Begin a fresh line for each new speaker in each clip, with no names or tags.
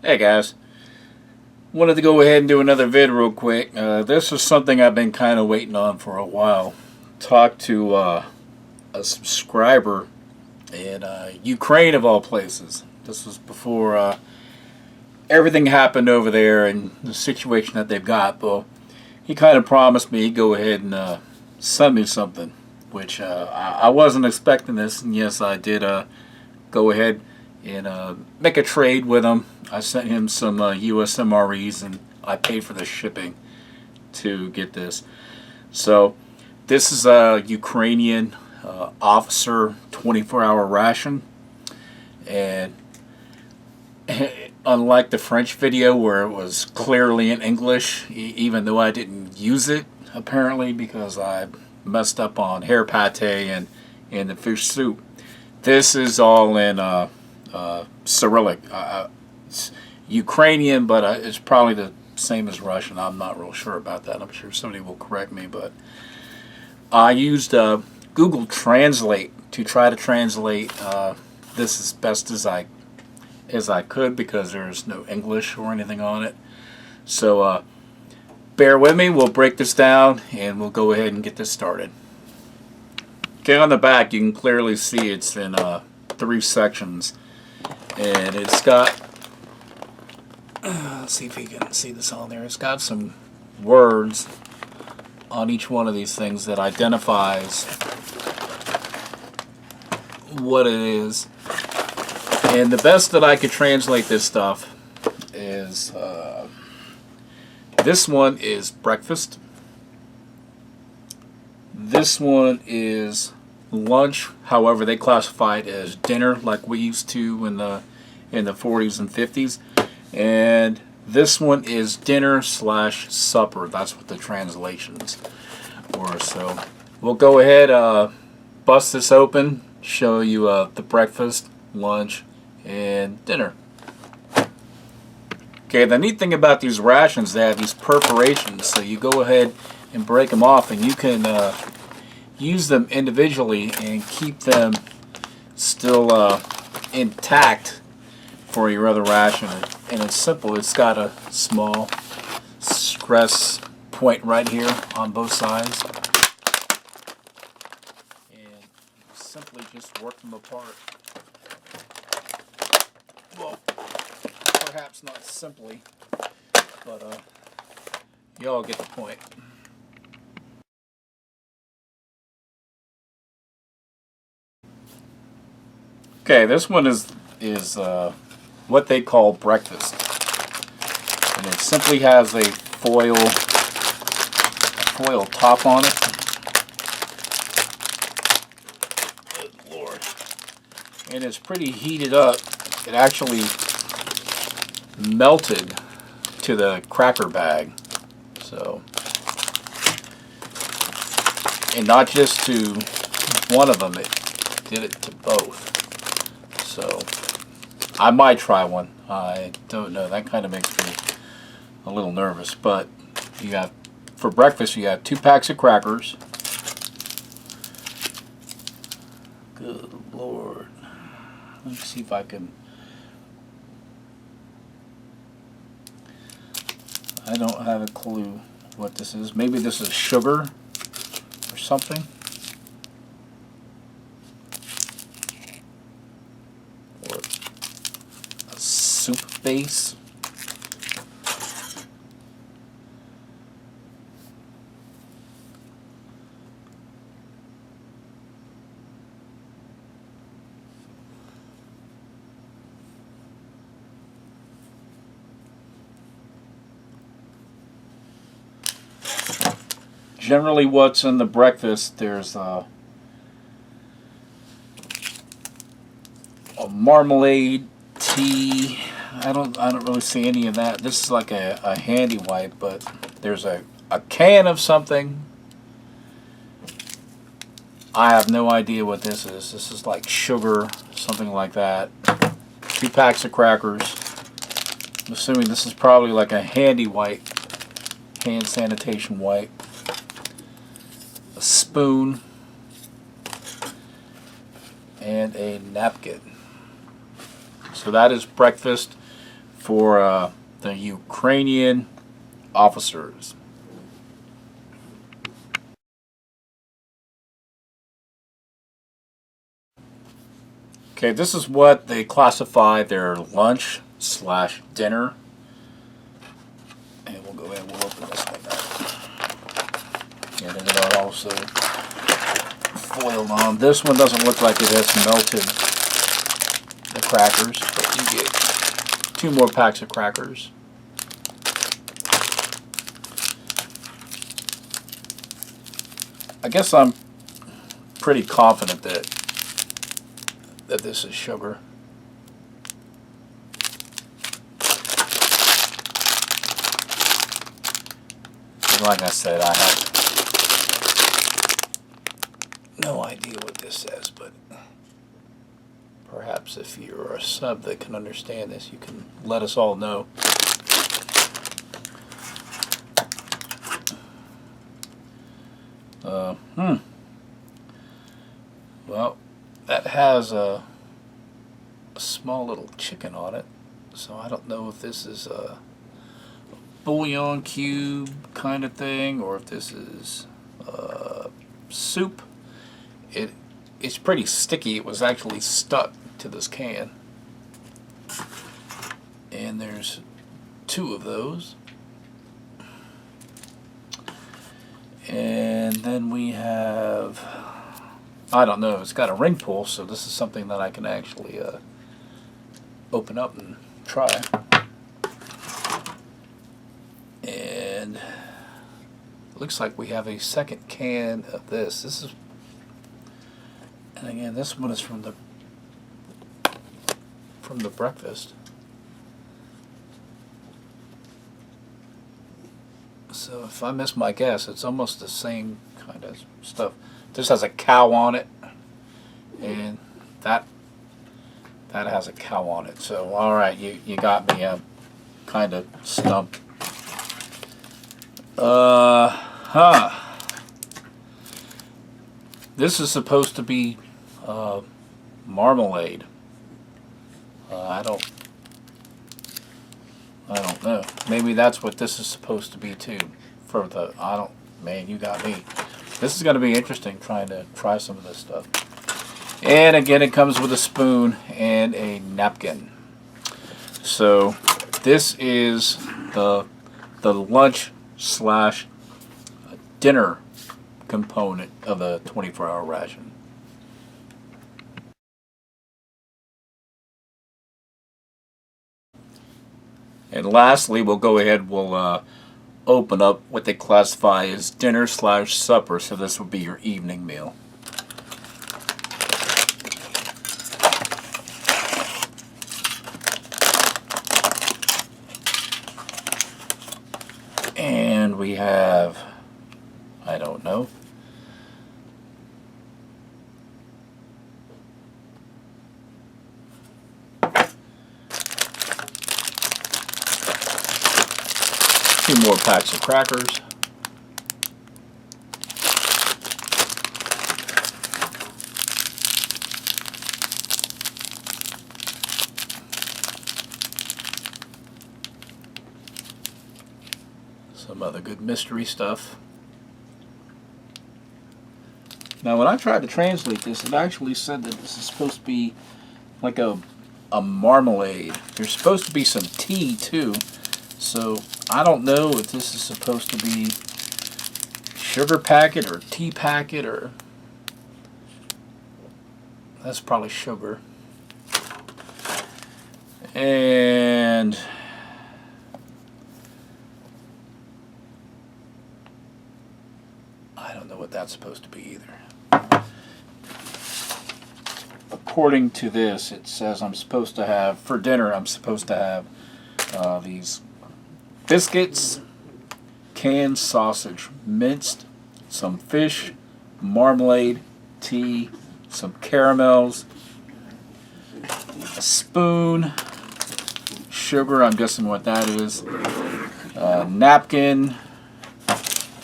Hey guys, wanted to go ahead and do another vid real quick. This is something I've been kind of waiting on for a while. Talked to a subscriber in Ukraine of all places. This was before everything happened over there and the situation that they've got. But he kind of promised me he'd go ahead and send me something, which I wasn't expecting this. And yes, I did go ahead and make a trade with him. I sent him some US MREs and I paid for the shipping to get this. So this is a Ukrainian officer 24-hour ration, and unlike the French video where it was clearly in English, even though I didn't use it apparently because I messed up on hair pate and the fish soup, this is all in Cyrillic. It's Ukrainian, but it's probably the same as Russian. I'm not real sure about that. I'm sure somebody will correct me, but I used Google Translate to try to translate this as best as I could because there's no English or anything on it. So bear with me. We'll break this down and we'll go ahead and get this started. Okay, on the back you can clearly see it's in 3 sections. And it's got, let's see if you can see this on there. It's got some words on each one of these things that identifies what it is. And the best that I could translate this stuff is, this one is breakfast. This one is lunch, however they classify it as dinner like we used to in the 40s and 50s, and this one is dinner slash supper. That's what the translations were. So we'll go ahead, bust this open, show you the breakfast, lunch, and dinner. Okay, the neat thing about these rations, they have these perforations, so you go ahead and break them off and you can use them individually and keep them still intact for your other ration. And it's simple. It's got a small stress point right here on both sides, and simply just work them apart. Well, perhaps not simply, but y'all get the point. Okay, this one is what they call breakfast, and it simply has a foil top on it. Good Lord, and it's pretty heated up. It actually melted to the cracker bag, so, and not just to one of them, it did it to both. So I might try one. I don't know. That kind of makes me a little nervous. But you got, for breakfast, you have 2 packs of crackers. Good Lord. Let me see if I can. I don't have a clue what this is. Maybe this is sugar or something. Soup base. Generally what's in the breakfast, there's a marmalade, tea. I don't really see any of that. This is like a handy wipe, but there's a can of something. I have no idea what this is. This is like sugar, something like that. 2 packs of crackers. I'm assuming this is probably like a handy wipe, hand sanitation wipe. A spoon and a napkin. So that is breakfast for the Ukrainian officers. Okay, this is what they classify their lunch slash dinner. And we'll go ahead and we'll open this one up. And then it also foiled on. This one doesn't look like it has melted the crackers, but you get 2 more packs of crackers. I guess I'm pretty confident that this is sugar. And like I said, I have no idea what this says, but perhaps if you're a sub that can understand this, you can let us all know. Well, that has a small little chicken on it, so I don't know if this is a bouillon cube kind of thing or if this is soup. It's pretty sticky. It was actually stuck to this can, and there's 2 of those. And then we have, I don't know, it's got a ring pull, so this is something that I can actually open up and try. And it looks like we have a second can of this. This is, and again, this one is from the breakfast. So if I miss my guess, it's almost the same kind of stuff. This has a cow on it, and that has a cow on it. So all right, you got me. I'm kind of stumped. This is supposed to be marmalade. I don't know. Maybe that's what this is supposed to be too. For the, man, you got me. This is going to be interesting trying to try some of this stuff. And again, it comes with a spoon and a napkin. So this is the lunch slash dinner component of a 24-hour ration. And lastly, we'll go ahead, we'll open up what they classify as dinner slash supper. So this will be your evening meal. And we have, I don't know, two more packs of crackers. Some other good mystery stuff. Now when I tried to translate this, it actually said that this is supposed to be like a marmalade. There's supposed to be some tea too. So I don't know if this is supposed to be sugar packet or tea packet, or that's probably sugar. And I don't know what that's supposed to be either. According to this, it says I'm supposed to have, for dinner, I'm supposed to have these biscuits, canned sausage, minced, some fish, marmalade, tea, some caramels, a spoon, sugar, I'm guessing what that is, a napkin,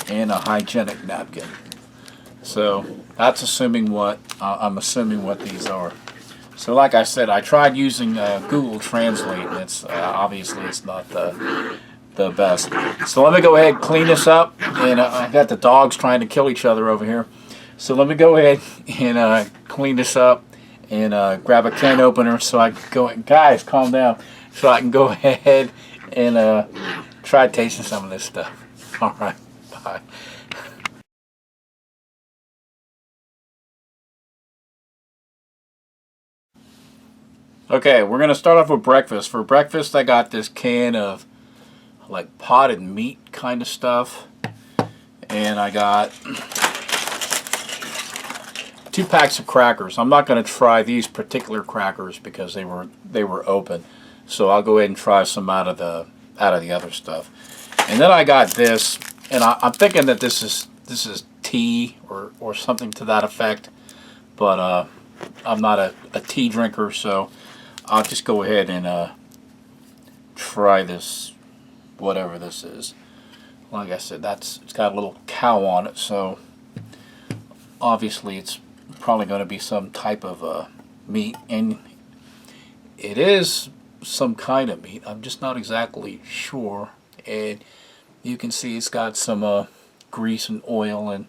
and a hygienic napkin. So that's assuming what, I'm assuming what these are. So like I said, I tried using Google Translate, and it's obviously it's not the best. So let me go ahead and clean this up, and I got the dogs trying to kill each other over here. So let me go ahead and clean this up and grab a can opener so I can go. Guys, calm down. So I can go ahead and try tasting some of this stuff. All right, bye. Okay, we're gonna start off with breakfast. For breakfast, I got this can of like potted meat kind of stuff, and I got 2 packs of crackers. I'm not going to try these particular crackers because they were open, so I'll go ahead and try some out of the other stuff. And then I got this, and I'm thinking that this is tea or something to that effect, but I'm not a tea drinker, so I'll just go ahead and try this, whatever this is. Like I said, it's got a little cow on it, so obviously it's probably going to be some type of meat, and it is some kind of meat. I'm just not exactly sure. And you can see it's got some grease and oil and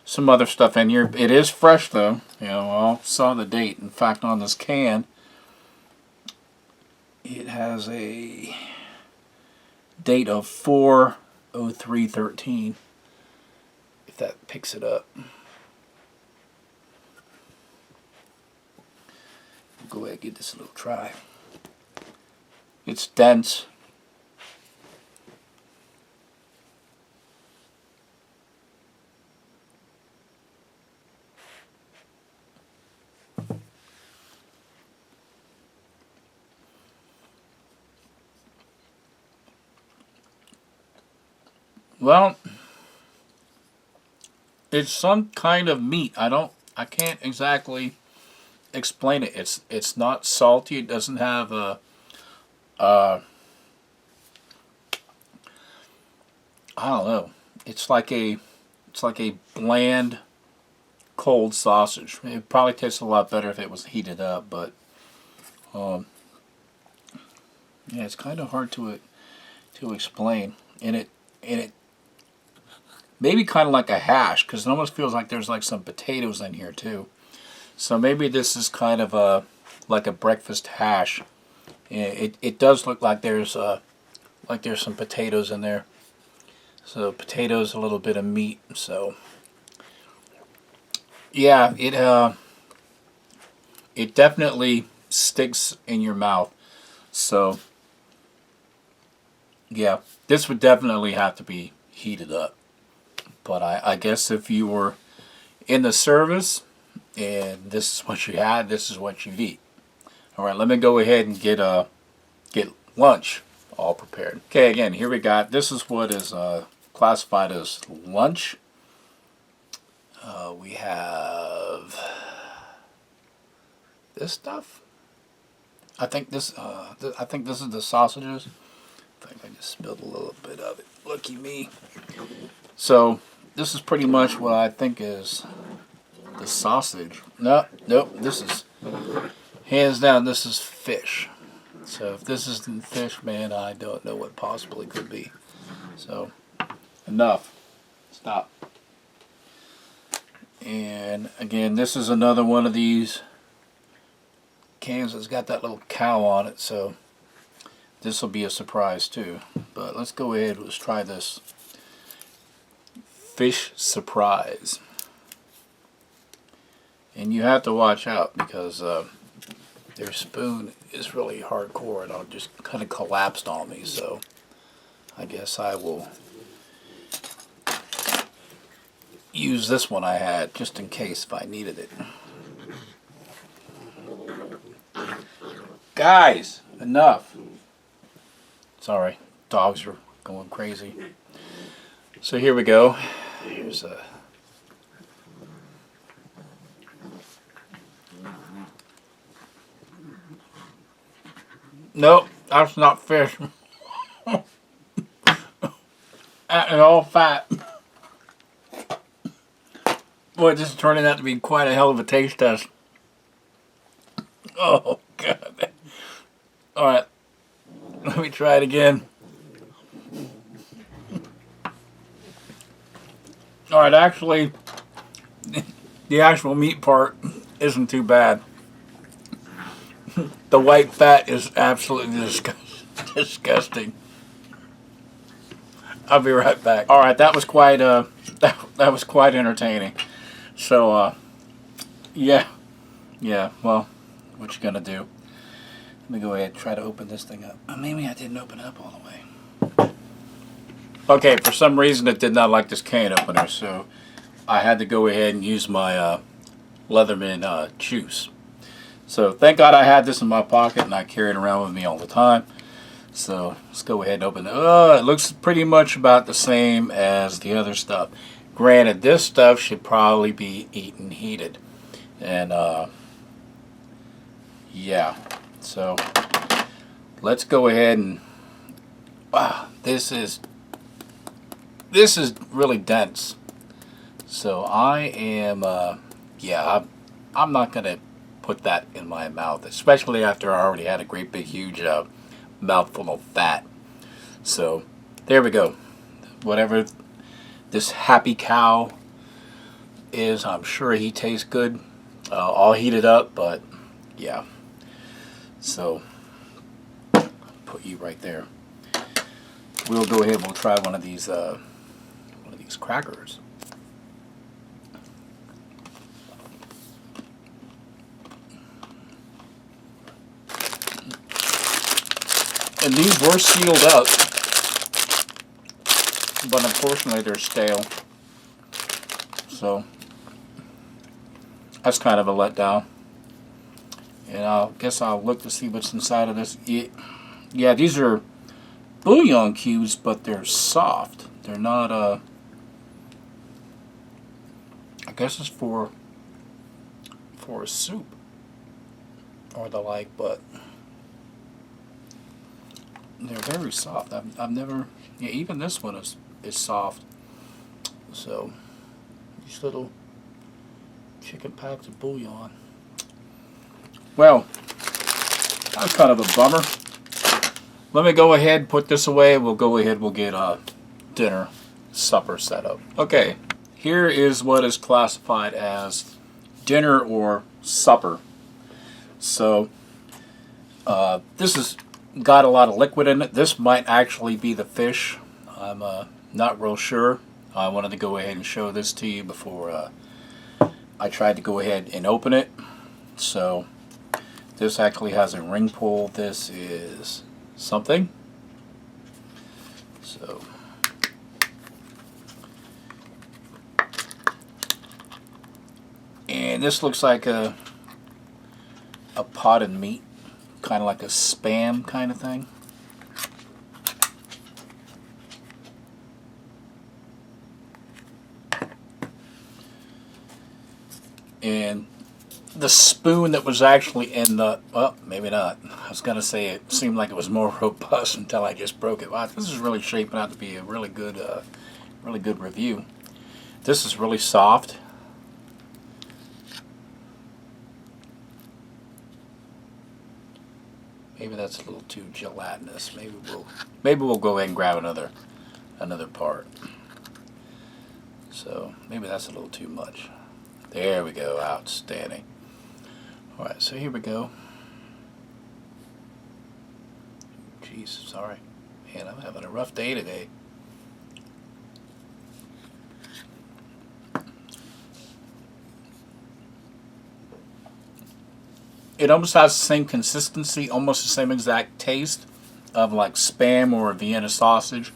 some other stuff in here. It is fresh though. You know, I saw the date. In fact, on this can, it has a date of 4/03/13. If that picks it up. Go ahead and give this a little try. It's dense. Well, it's some kind of meat. I can't exactly explain it. It's not salty. It doesn't have I don't know. It's like a bland cold sausage. It probably tastes a lot better if it was heated up, but yeah, it's kind of hard to explain. And it maybe kind of like a hash, because it almost feels like there's like some potatoes in here too. So maybe this is kind of like a breakfast hash. It does look like there's some potatoes in there. So potatoes, a little bit of meat. So yeah, it definitely sticks in your mouth. So yeah, this would definitely have to be heated up. But I guess if you were in the service and this is what you had, this is what you'd eat. All right, let me go ahead and get lunch all prepared. Okay, again, here we got, this is what is classified as lunch. We have this stuff. I think this is the sausages. I think I just spilled a little bit of it. Lucky me. So this is pretty much what I think is the sausage. Nope. This is hands down. This is fish. So if this isn't fish, man, I don't know what possibly could be. So enough. Stop. And again, this is another one of these cans that's got that little cow on it. So this will be a surprise too. But let's go ahead. Let's try this fish surprise. And you have to watch out because their spoon is really hardcore, and it just kind of collapsed on me. So I guess I will use this one I had just in case if I needed it. Guys, enough. Sorry, dogs are going crazy. So here we go. Here's a nope, that's not fish. And all fat. Boy, this is turning out to be quite a hell of a taste test. Oh, God. All right. Let me try it again. All right, actually, the actual meat part isn't too bad. The white fat is absolutely disgusting. I'll be right back. All right, that was quite that was quite entertaining. So yeah, Well, what you gonna do? Let me go ahead and try to open this thing up. Maybe I didn't open it up all the way. Okay, for some reason it did not like this can opener, so I had to go ahead and use my Leatherman juice. So thank God I had this in my pocket and I carry it around with me all the time. So let's go ahead and open it. It looks pretty much about the same as the other stuff. Granted, this stuff should probably be eaten heated. And yeah, so let's go ahead and wow, this is really dense. So I am yeah, I'm not gonna put that in my mouth, especially after I already had a great big huge mouthful of fat. So there we go. Whatever this happy cow is, I'm sure he tastes good. All heated up, but yeah. So put you right there. We'll go ahead and we'll try one of these crackers. And these were sealed up, but unfortunately they're stale. So that's kind of a letdown. And I guess I'll look to see what's inside of this. Yeah, these are bouillon cubes, but they're soft. They're not, I guess it's for a soup or the like, but they're very soft. I've never, yeah, even this one is soft. So these little chicken packs of bouillon. Well, that's kind of a bummer. Let me go ahead and put this away. We'll go ahead, we'll get dinner, supper set up. Okay, here is what is classified as dinner or supper. So this has got a lot of liquid in it. This might actually be the fish. I'm not real sure. I wanted to go ahead and show this to you before I tried to go ahead and open it. So this actually has a ring pull. This is something. So and this looks like a potted meat, kind of like a Spam kind of thing. And the spoon that was actually in the, well, maybe not. I was going to say it seemed like it was more robust until I just broke it. Wow, this is really shaping out to be a really good review. This is really soft. Maybe that's a little too gelatinous. Maybe we'll go ahead and grab another part. So maybe that's a little too much. There we go. Outstanding. All right, so here we go. Jeez, sorry. Man, I'm having a rough day today. It almost has the same consistency, almost the same exact taste of like Spam or Vienna sausage,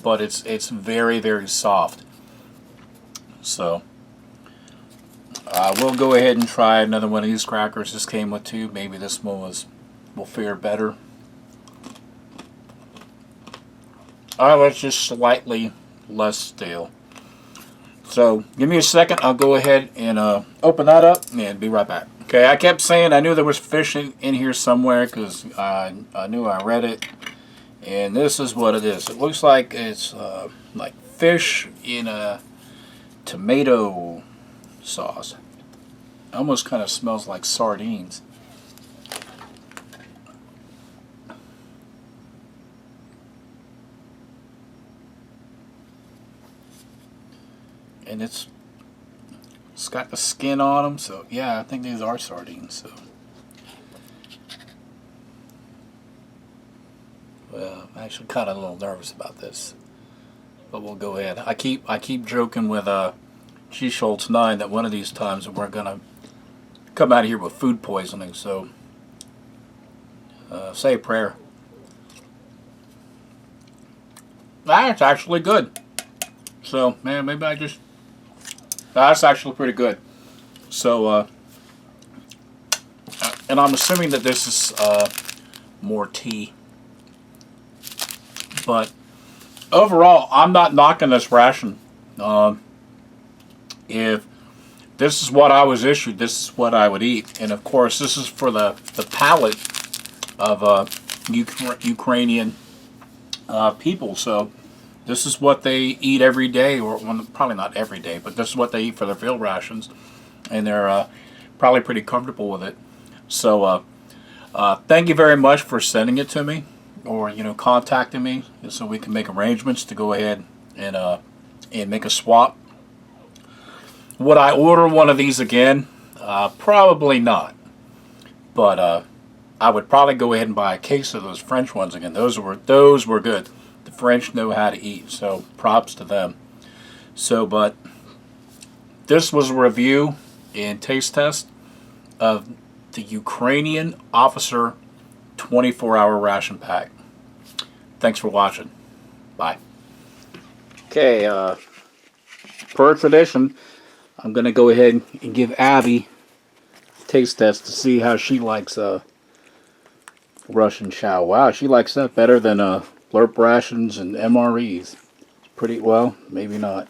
but it's very, very soft. So we'll go ahead and try another one of these crackers. This came with two. Maybe this one will fare better. It's just slightly less stale. So give me a second. I'll go ahead and open that up and be right back. Okay, I kept saying I knew there was fish in here somewhere because I knew I read it. And this is what it is. It looks like it's like fish in a tomato sauce. Almost kind of smells like sardines. And it's got the skin on them, so yeah, I think these are sardines. So, well, I'm actually kind of a little nervous about this, but we'll go ahead. I keep joking with G Schultz 9 that one of these times we're gonna come out of here with food poisoning. So, say a prayer. That's actually good. So, man, maybe I just... That's actually pretty good. So, and I'm assuming that this is more tea. But overall, I'm not knocking this ration. If this is what I was issued, this is what I would eat. And of course, this is for the palate of Ukrainian people. So this is what they eat every day, or well, probably not every day, but this is what they eat for their field rations, and they're probably pretty comfortable with it. So thank you very much for sending it to me, or contacting me, so we can make arrangements to go ahead and make a swap. Would I order one of these again? Probably not, but I would probably go ahead and buy a case of those French ones again. Those were good. The French know how to eat, so props to them. So, but this was a review and taste test of the Ukrainian Officer 24-hour ration pack. Thanks for watching. Bye. Okay, per tradition, I'm going to go ahead and give Abby a taste test to see how she likes Russian chow. Wow, she likes that better than Foreign Rations and MREs. Pretty well, maybe not.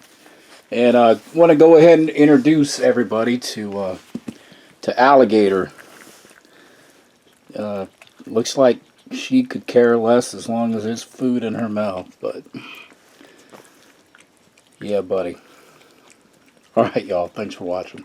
And I want to go ahead and introduce everybody to Alligator. Looks like she could care less as long as there's food in her mouth, but yeah, buddy. Alright, y'all. Thanks for watching.